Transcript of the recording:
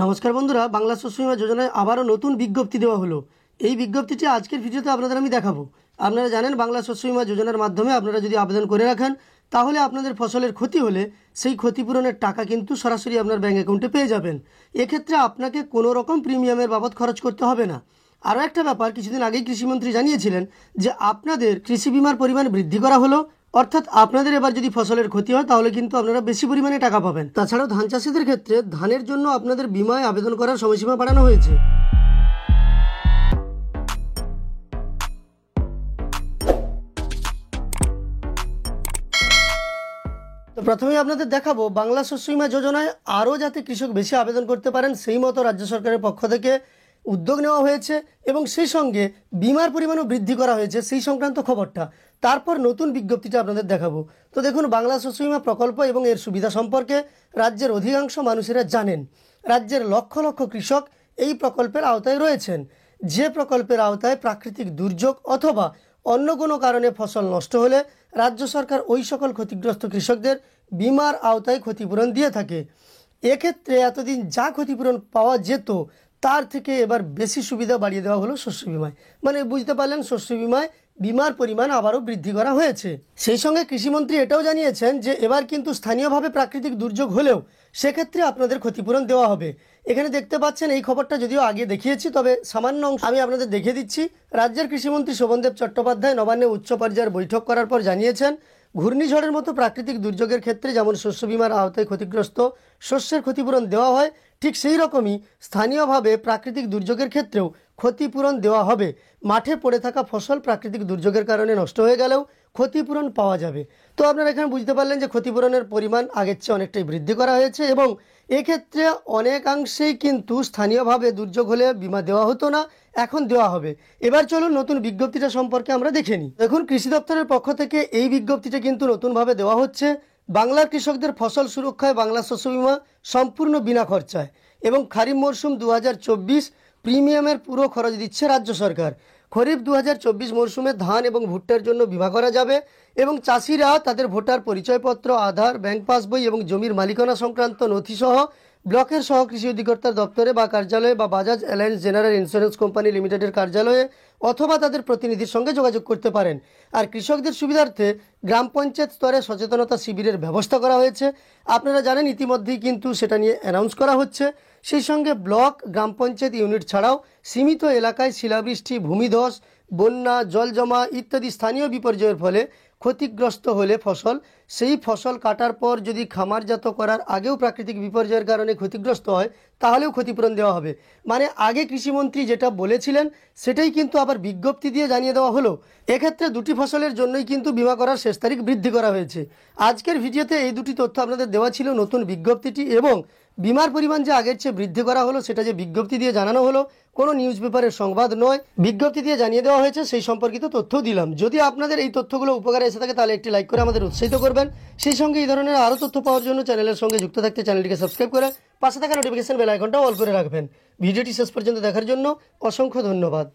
নমস্কার বন্ধুরা, বাংলা শস্য বীমা যোজনায় আবারও নতুন বিজ্ঞপ্তি দেওয়া হলো। এই বিজ্ঞপ্তিটি আজকের ভিডিওতে আপনাদের আমি দেখাবো। আপনারা জানেন বাংলা শস্য বীমা যোজনার মাধ্যমে আপনারা যদি আবেদন করে রাখেন তাহলে আপনাদের ফসলের ক্ষতি হলে সেই ক্ষতিপূরণের টাকা কিন্তু সরাসরি আপনার ব্যাঙ্ক অ্যাকাউন্টে পেয়ে যাবেন। এক্ষেত্রে আপনাকে কোনো রকম প্রিমিয়ামের বাবদ খরচ করতে হবে না। আরও একটা ব্যাপার, কিছুদিন আগেই কৃষিমন্ত্রী জানিয়েছিলেন যে আপনাদের কৃষি বিমার পরিমাণ বৃদ্ধি করা হলো, অর্থাৎ আপনাদের এবার যদি ফসলের ক্ষতি হয় তাহলে কিন্তু আপনারা বেশি পরিমাণে টাকা পাবেন। তাছাড়াও ধান চাষিদের ক্ষেত্রে ধানের জন্য আপনাদের বিমায় আবেদন করার সময়সীমা বাড়ানো হয়েছে। তো প্রথমেই আপনাদের দেখাবো বাংলা শস্য বীমা যোজনায় আরও যাতে কৃষক বেশি আবেদন করতে পারেন সেই মতো রাজ্য সরকারের পক্ষ থেকে উদ্যোগ নেওয়া হয়েছে এবং সেই সঙ্গে বিমার পরিমাণও বৃদ্ধি করা হয়েছে সেই সংক্রান্ত খবরটা। তারপর নতুন বিজ্ঞপ্তিটা আপনাদের দেখাবো। তো দেখুন, বাংলা শস্য বীমা প্রকল্প এবং এর সুবিধা সম্পর্কে রাজ্যের অধিকাংশ মানুষেরা জানেন। রাজ্যের লক্ষ লক্ষ কৃষক এই প্রকল্পের আওতায় রয়েছেন। যে প্রকল্পের আওতায় প্রাকৃতিক দুর্যোগ অথবা অন্য কোনো কারণে ফসল নষ্ট হলে রাজ্য সরকার ওই সকল ক্ষতিগ্রস্ত কৃষকদের বিমার আওতায় ক্ষতিপূরণ দিয়ে থাকে। এক্ষেত্রে এতদিন যা ক্ষতিপূরণ পাওয়া যেত তার থেকে এবার বেশি সুবিধা বাড়িয়ে দেওয়া হলো শস্য বিমায়। মানে বুঝতে পারলেন, শস্য বিমায় বিমার পরিমাণ আবারও বৃদ্ধি করা হয়েছে। সেই সঙ্গে কৃষিমন্ত্রী এটাও জানিয়েছেন যে এবার কিন্তু স্থানীয়ভাবে প্রাকৃতিক দুর্যোগ হলেও সেক্ষেত্রে আপনাদের ক্ষতিপূরণ দেওয়া হবে। এখানে দেখতে পাচ্ছেন, এই খবরটা যদিও আগে দেখিয়েছি তবে সামান্য অংশ আমি আপনাদের দেখিয়ে দিচ্ছি। রাজ্যের কৃষিমন্ত্রী শোভনদেব চট্টোপাধ্যায় নবান্নে উচ্চ পর্যায়ের বৈঠক করার পর জানিয়েছেন, ঘূর্ণিঝড়ের মতো প্রাকৃতিক দুর্যোগের ক্ষেত্রে যেমন শস্য বিমার আওতায় ক্ষতিগ্রস্ত শস্যের ক্ষতিপূরণ দেওয়া হয়, ঠিক সেই রকমই স্থানীয়ভাবে প্রাকৃতিক দুর্যোগের ক্ষেত্রেও ক্ষতিপূরণ দেওয়া হবে। মাঠে পড়ে থাকা ফসল প্রাকৃতিক দুর্যোগের কারণে নষ্ট হয়ে গেলেও ক্ষতিপূরণ পাওয়া যাবে। তো আপনারা এখানে বুঝতে পারলেন যে ক্ষতিপূরণের পরিমাণ আগের চেয়ে অনেকটাই বৃদ্ধি করা হয়েছে এবং এক্ষেত্রে অনেকাংশেই কিন্তু স্থানীয়ভাবে দুর্যোগ হলে বিমা দেওয়া হতো না, এখন দেওয়া হবে। এবার চলুন নতুন বিজ্ঞপ্তিটা সম্পর্কে আমরা দেখে নিই। দেখুন, কৃষি দপ্তরের পক্ষ থেকে এই বিজ্ঞপ্তিটা কিন্তু নতুনভাবে দেওয়া হচ্ছে। বাংলার কৃষকদের ফসল সুরক্ষায় বাংলা শস্য বিমা সম্পূর্ণ বিনা খরচায় এবং খারিফ মরশুম 2024 প্রিমিয়ামের পুরো খরচ দিচ্ছে রাজ্য সরকার। খরিফ 2024 মরশুমে ধান এবং ভুট্টার জন্য বিমা করা যাবে এবং চাষিরা তাদের ভোটার পরিচয়পত্র, আধার, ব্যাংক পাসবই এবং জমির মালিকানা সংক্রান্ত নথিসহ ব্লকের সহ কৃষি অধিকর্তার দপ্তরে বা কার্যালয়ে বা Bajaj alliance general insurance company লিমিটেডের কার্যালয়ে অথবা তাদের প্রতিনিধির সঙ্গে যোগাযোগ করতে পারেন। আর কৃষকদের সুবিধার্থে গ্রাম পঞ্চায়েত স্তরে সচেতনতা শিবিরের ব্যবস্থা করা হয়েছে। আপনারা জানেন ইতিমধ্যেই কিন্তু সেটা নিয়ে অ্যানাউন্স করা হচ্ছে। সেই সঙ্গে ব্লক, গ্রাম পঞ্চায়েত ইউনিট ছাড়াও সীমিত এলাকায় শিলাবৃষ্টি, ভূমিধস, বন্যা, জল জমা ইত্যাদি স্থানীয় বিপর্যয়ের ফলে ক্ষতিগ্রস্ত হলে সেই ফসল কাটার পর যদি খামারজাত করার আগেও প্রাকৃতিক বিপর্যয়ের কারণে ক্ষতিগ্রস্ত হয় তাহলেও ক্ষতিপূরণ দেওয়া হবে। মানে আগে কৃষিমন্ত্রী যেটা বলেছিলেন সেটাই কিন্তু আবার বিজ্ঞপ্তি দিয়ে জানিয়ে দেওয়া হলো। এক্ষেত্রে দুটি ফসলের জন্যই কিন্তু বিমা করার শেষ তারিখ বৃদ্ধি করা হয়েছে। আজকের ভিডিওতে এই দুটি তথ্য আপনাদের দেওয়া ছিল, নতুন বিজ্ঞপ্তিটি এবং বিমার পরিমাণ যে আগের চেয়ে বৃদ্ধি করা হলো সেটা যে বিজ্ঞপ্তি দিয়ে জানানো হলো, কোনো নিউজ পেপারের সংবাদ নয়, বিজ্ঞপ্তি দিয়ে জানিয়ে দেওয়া হয়েছে, সেই সম্পর্কিত তথ্য দিলাম। যদি আপনাদের এই তথ্যগুলো উপকারে এসে থাকে তাহলে একটি লাইক করে আমাদের উৎসাহিত করবেন। সেই সঙ্গে এই ধরনের আরও তথ্য পাওয়ার জন্য চ্যানেলের সঙ্গে যুক্ত থাকতে চ্যানেলটিকে সাবস্ক্রাইব করে পাশে থাকা নোটিফিকেশন বেল আইকনটাও অল করে রাখবেন। ভিডিওটি শেষ পর্যন্ত দেখার জন্য অসংখ্য ধন্যবাদ।